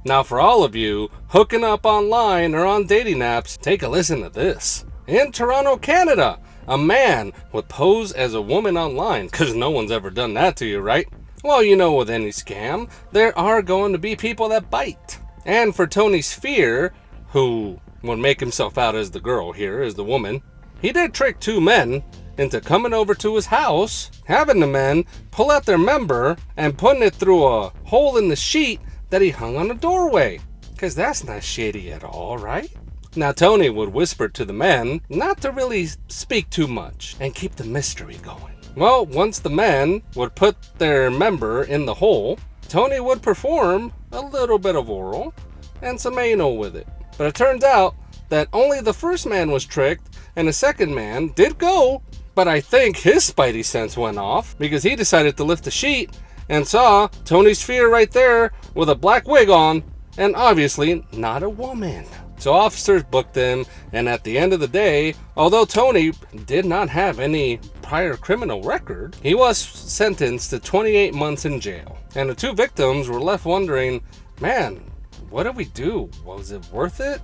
Now for all of you hooking up online or on dating apps, take a listen to this. In Toronto, Canada, a man would pose as a woman online, because no one's ever done that to you, right? Well, you know, with any scam, there are going to be people that bite. And for Tony Sphere, who would make himself out as the girl here, as the woman, he did trick two men into coming over to his house, having the men pull out their member and putting it through a hole in the sheet that he hung on the doorway. Because that's not shady at all, right? Now Tony would whisper to the men not to really speak too much and keep the mystery going. Well, once the men would put their member in the hole, Tony would perform a little bit of oral and some anal with it. But it turns out that only the first man was tricked and the second man did go, but I think his spidey sense went off because he decided to lift the sheet and saw Tony's Sphere right there with a black wig on and obviously not a woman. So officers booked him, and at the end of the day, although Tony did not have any prior criminal record, he was sentenced to 28 months in jail. And the two victims were left wondering, man, what did we do? Was it worth it?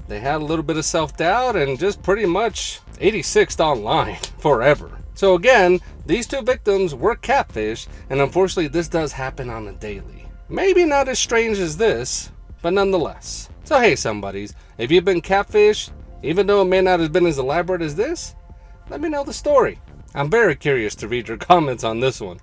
They had a little bit of self-doubt and just pretty much 86'd online forever. So again, these two victims were catfish, and unfortunately this does happen on a daily. Maybe not as strange as this, but nonetheless. So hey somebodies, if you've been catfished, even though it may not have been as elaborate as this, let me know the story. I'm very curious to read your comments on this one.